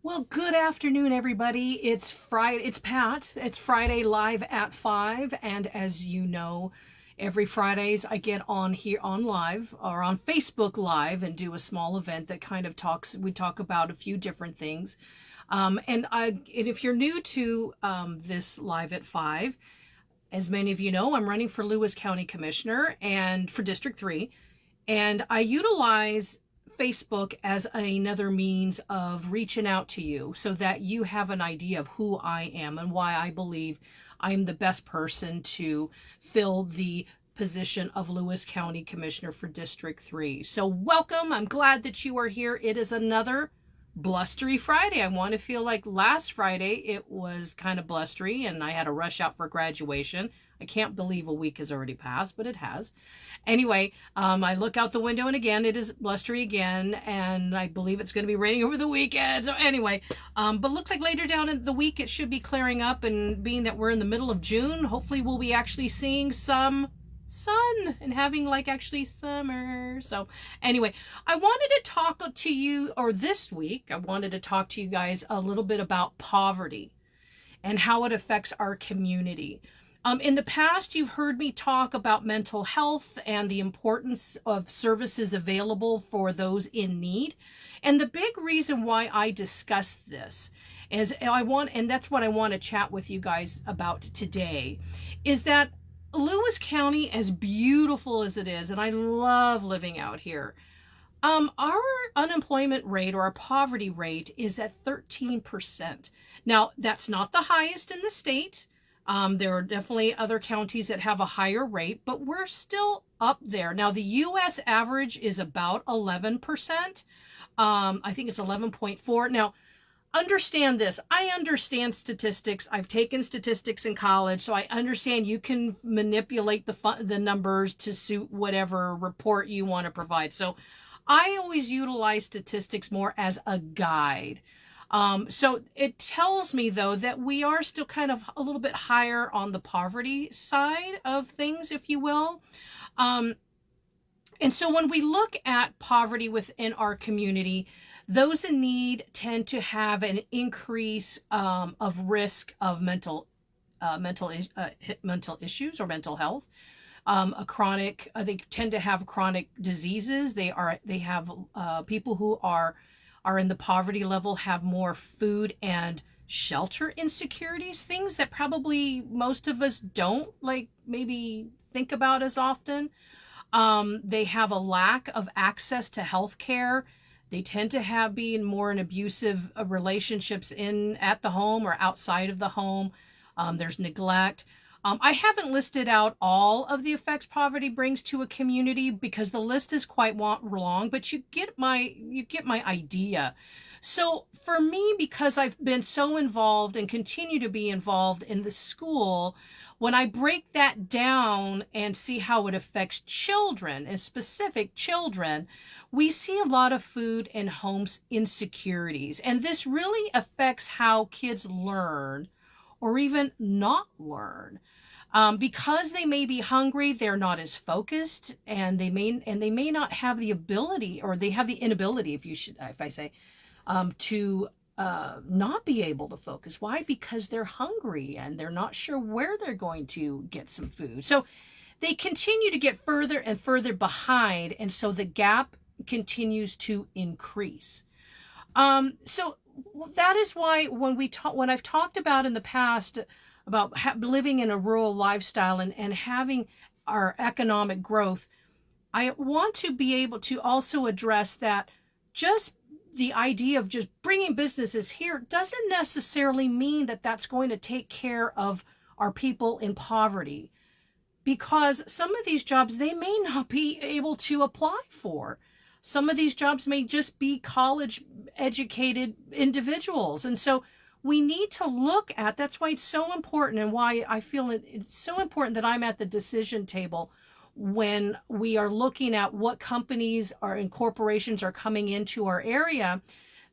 Well, good afternoon, everybody. It's Friday. It's Pat. It's Friday live at 5. And as you know, every Fridays I get on here on live or on Facebook Live and do a small event that kind of we talk about a few different things. And if you're new to this live at 5, as many of you know, I'm running for Lewis County Commissioner and for District 3. And I utilize Facebook as another means of reaching out to you so that you have an idea of who I am and why I believe I am the best person to fill the position of Lewis County Commissioner for District 3. So welcome. I'm glad that you are here. It is another blustery Friday. I want to feel like last Friday it was kind of blustery and I had to rush out for graduation. I can't believe a week has already passed, but it has. Anyway, I look out the window and again, it is blustery again, and I believe it's going to be raining over the weekend. So anyway, but looks like later down in the week, it should be clearing up, and being that we're in the middle of June, hopefully we'll be actually seeing some sun and having like actually summer. So anyway, I wanted to talk to you, or this week, I wanted to talk to you guys a little bit about poverty and how it affects our community. In the past, you've heard me talk about mental health and the importance of services available for those in need. And the big reason why I discuss this is and that's what I want to chat with you guys about today, is that Lewis County, as beautiful as it is, and I love living out here, our unemployment rate or our poverty rate is at 13%. Now, that's not the highest in the state. There are definitely other counties that have a higher rate, but we're still up there. Now, the U.S. average is about 11%. I think it's 11.4. Now, understand this. I understand statistics. I've taken statistics in college, so I understand you can manipulate the numbers to suit whatever report you want to provide. So I always utilize statistics more as a guide. So it tells me, though, that we are still kind of a little bit higher on the poverty side of things, if you will. And so when we look at poverty within our community, those in need tend to have an increase of risk of mental issues or mental health. They tend to have chronic diseases. They have people who are in the poverty level have more food and shelter insecurities, things that probably most of us don't maybe think about as often. They have a lack of access to health care. They tend to being more in abusive relationships at the home or outside of the home. There's neglect. I haven't listed out all of the effects poverty brings to a community because the list is quite long, but you get my idea. So for me, because I've been so involved and continue to be involved in the school, when I break that down and see how it affects children, and specific children, we see a lot of food and homes insecurities. And this really affects how kids learn or even not learn. Because they may be hungry, they're not as focused, and they may not have the ability, or they have the inability, if I say, to not be able to focus. Why? Because they're hungry and they're not sure where they're going to get some food. So they continue to get further and further behind, and so the gap continues to increase. So that is why when I've talked about in the past about living in a rural lifestyle and having our economic growth, I want to be able to also address that just the idea of just bringing businesses here doesn't necessarily mean that that's going to take care of our people in poverty, because some of these jobs they may not be able to apply for. Some of these jobs may just be college educated individuals. And so we need to look at, that's why it's so important, and why I feel it's so important that I'm at the decision table when we are looking at what companies and corporations are coming into our area,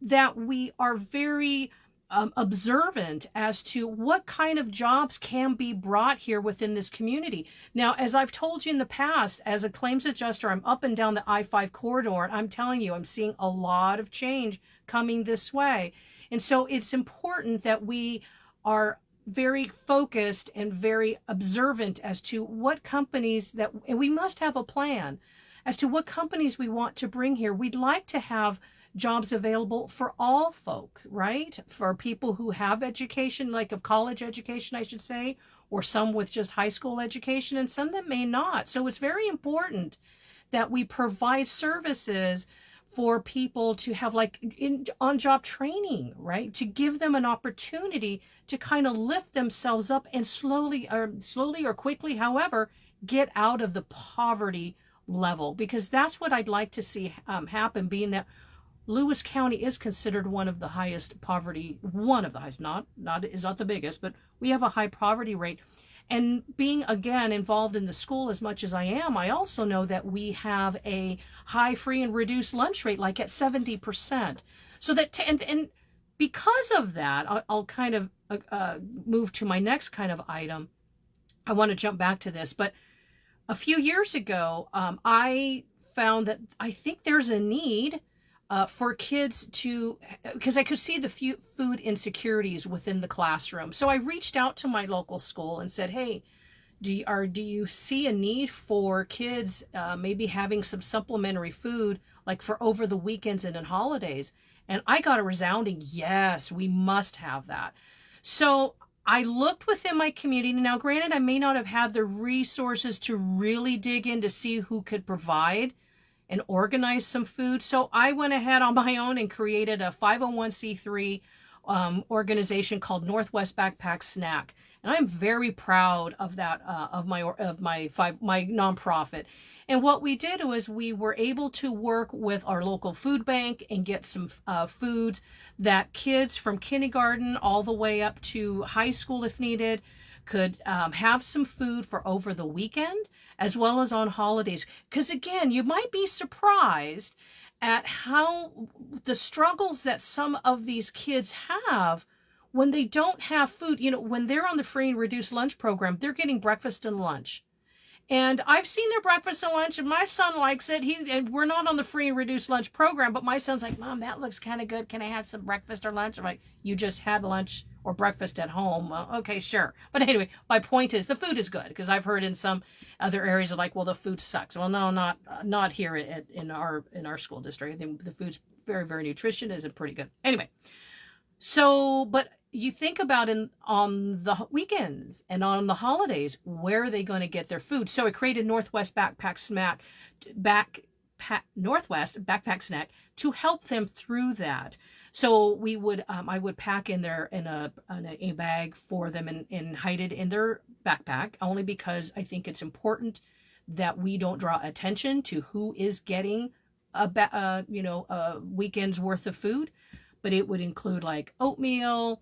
that we are very observant as to what kind of jobs can be brought here within this community. Now, as I've told you in the past, as a claims adjuster, I'm up and down the I-5 corridor, and I'm telling you, I'm seeing a lot of change coming this way. And so it's important that we are very focused and very observant as to what companies that, and we must have a plan as to what companies we want to bring here. We'd like to have jobs available for all folk, right? For people who have education, like a college education, I should say, or some with just high school education, and some that may not. So it's very important that we provide services for people to have like on-job training, right? To give them an opportunity to kind of lift themselves up and slowly or quickly, however, get out of the poverty level, because that's what I'd like to see happen, being that Lewis County is considered one of the highest poverty, one of the highest, not is not the biggest, but we have a high poverty rate. And being, again, involved in the school as much as I am, I also know that we have a high free and reduced lunch rate, like at 70%. So that, and because of that, I'll kind of move to my next kind of item. I want to jump back to this, but a few years ago, I found that I think there's a need for kids to, because I could see the food insecurities within the classroom. So I reached out to my local school and said, hey, do you see a need for kids maybe having some supplementary food, like for over the weekends and in holidays? And I got a resounding yes, we must have that. So I looked within my community. Now, granted, I may not have had the resources to really dig in to see who could provide and organize some food. So I went ahead on my own and created a 501c3 organization called Northwest Backpack Snack. And I'm very proud of that, of my nonprofit. And what we did was we were able to work with our local food bank and get some foods that kids from kindergarten all the way up to high school, if needed, could have some food for over the weekend as well as on holidays. Because again, you might be surprised at how the struggles that some of these kids have when they don't have food. You know, when they're on the free and reduced lunch program, they're getting breakfast and lunch. And I've seen their breakfast and lunch, and my son likes it. And we're not on the free and reduced lunch program, but my son's like, Mom, that looks kind of good. Can I have some breakfast or lunch? I'm like, you just had lunch or breakfast at home. Okay, sure. But anyway, my point is the food is good, because I've heard in some other areas of like, well, the food sucks. Well, no, not here in our school district. I think the food's very, very nutritious and pretty good. Anyway, so, but you think about on the weekends and on the holidays, where are they going to get their food? So I created Northwest Backpack Snack to help them through that. So we would, I would pack in a bag for them and hide it in their backpack, only because I think it's important that we don't draw attention to who is getting a weekend's worth of food. But it would include like oatmeal,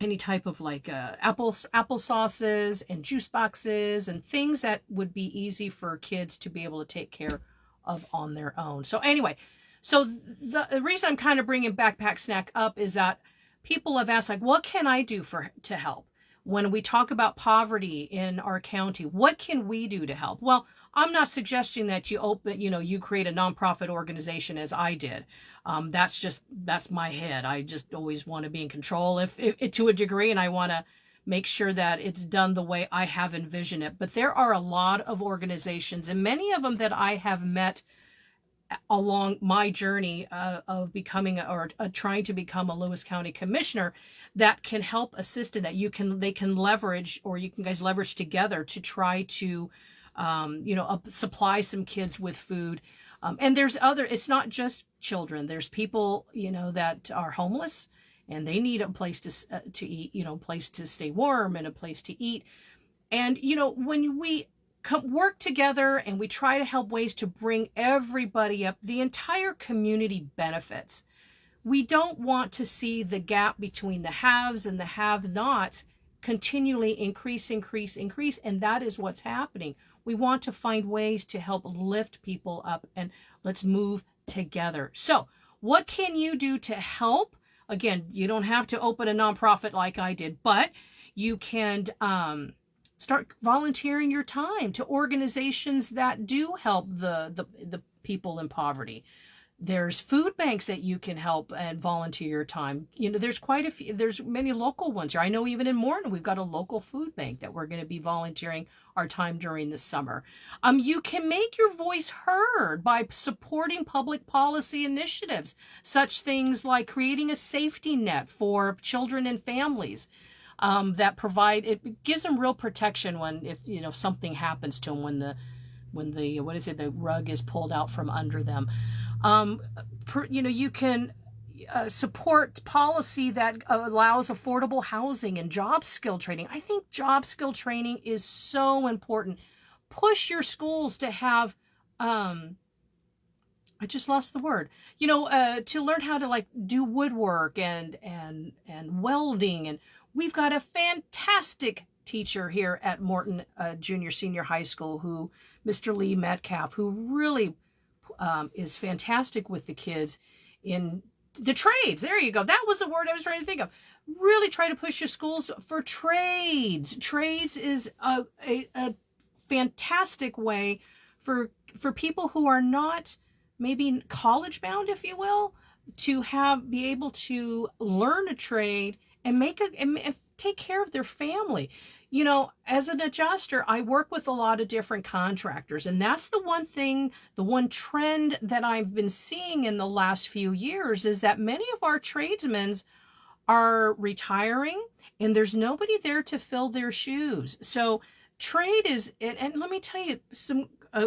any type of like apple sauces and juice boxes and things that would be easy for kids to be able to take care of on their own. So anyway, so the reason I'm kind of bringing Backpack Snack up is that people have asked, like, what can I do to help? When we talk about poverty in our county, what can we do to help? Well, I'm not suggesting that you create a nonprofit organization as I did. That's my head. I just always want to be in control if to a degree, and I want to make sure that it's done the way I have envisioned it. But there are a lot of organizations, and many of them that I have met along my journey of becoming trying to become a Lewis County Commissioner, that can help assist in that. They can leverage, or you can guys leverage together to try to supply some kids with food. And it's not just children. There's people, that are homeless and they need a place to eat, a place to stay warm and a place to eat. And, when we work together and we try to help ways to bring everybody up, the entire community benefits. We don't want to see the gap between the haves and the have-nots continually increase, and that is what's happening. We want to find ways to help lift people up, and let's move together. So what can you do to help? Again, you don't have to open a nonprofit like I did, but you can start volunteering your time to organizations that do help the people in poverty. There's food banks that you can help and volunteer your time. There's quite a few, there's many local ones here. I know even in Morton, we've got a local food bank that we're going to be volunteering our time during the summer. You can make your voice heard by supporting public policy initiatives, such things like creating a safety net for children and families. That provide, it gives them real protection if something happens to them, when the what is it, the rug is pulled out from under them. You can support policy that allows affordable housing and job skill training. I think job skill training is so important. Push your schools to have, I just lost the word, to learn how to do woodwork and welding. And we've got a fantastic teacher here at Morton Junior Senior High School, Mr. Lee Metcalf, who really is fantastic with the kids in the trades. There you go. That was the word I was trying to think of. Really try to push your schools for trades. Trades is a fantastic way for people who are not maybe college bound, if you will, to be able to learn a trade and take care of their family. As an adjuster, I work with a lot of different contractors, and that's the one trend that I've been seeing in the last few years is that many of our tradesmen are retiring and there's nobody there to fill their shoes. So trade is, and let me tell you,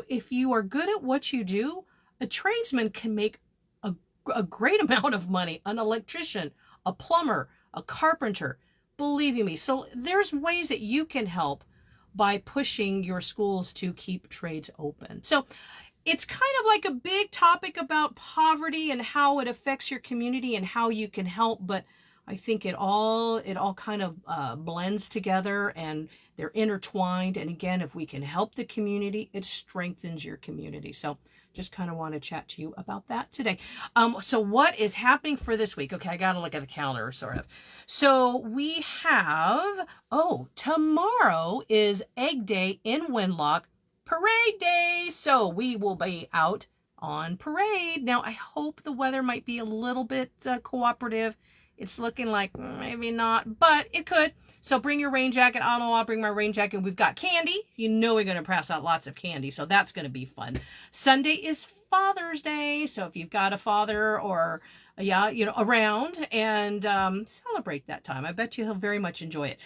if you are good at what you do, a tradesman can make a great amount of money. An electrician, a plumber, a carpenter, believe me. So there's ways that you can help by pushing your schools to keep trades open. So it's kind of like a big topic about poverty and how it affects your community and how you can help. But I think it all kind of blends together and they're intertwined. And again, if we can help the community, it strengthens your community. So just kind of want to chat to you about that today. So what is happening for this week? Okay, I got to look at the calendar, sort of. So we have, tomorrow is Egg Day in Winlock, Parade Day. So we will be out on parade. Now, I hope the weather might be a little bit cooperative. It's looking like maybe not, but it could. So bring your rain jacket. I don't know, I'll bring my rain jacket. We've got candy. We're going to pass out lots of candy, so that's going to be fun. Sunday is Father's Day, so if you've got a father or, around, and celebrate that time. I bet you'll very much enjoy it.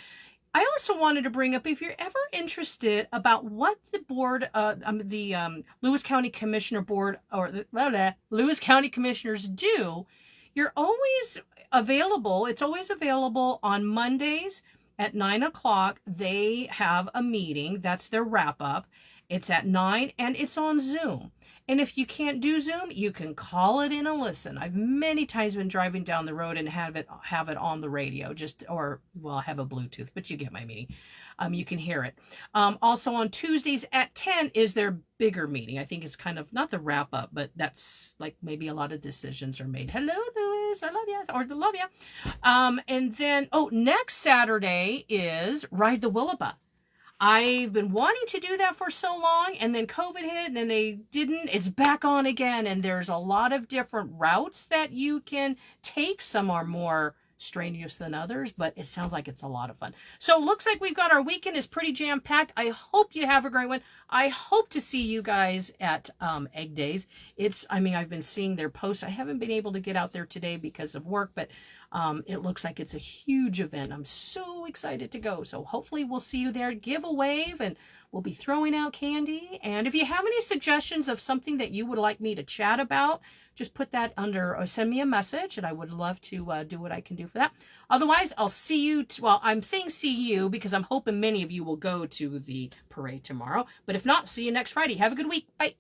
I also wanted to bring up, if you're ever interested about what the board, the Lewis County Commissioner Board, or the Lewis County Commissioners do, you're always available. It's always available on Mondays at 9 o'clock. They have a meeting. That's their wrap up. It's at 9 and it's on Zoom. And if you can't do Zoom, you can call it in and listen. I've many times been driving down the road and have it on the radio, I have a Bluetooth, but you get my meaning. You can hear it. Also on Tuesdays at 10 is their bigger meeting. I think it's kind of not the wrap up, but that's like maybe a lot of decisions are made. Hello, Louis, I love you, or to love you. And then, next Saturday is Ride the Willaba. I've been wanting to do that for so long, and then COVID hit, and then they didn't. It's back on again, and there's a lot of different routes that you can take. Some are more strenuous than others, but it sounds like it's a lot of fun. So it looks like we've got our weekend is pretty jam-packed. I hope you have a great one. I hope to see you guys at Egg Days. I've been seeing their posts. I haven't been able to get out there today because of work, but it looks like it's a huge event. I'm so excited to go. So hopefully we'll see you there. Give a wave, and we'll be throwing out candy. And if you have any suggestions of something that you would like me to chat about, just put that under or send me a message, and I would love to do what I can do for that. Otherwise, I'll see you. I'm saying see you because I'm hoping many of you will go to the parade tomorrow. But if not, see you next Friday. Have a good week. Bye.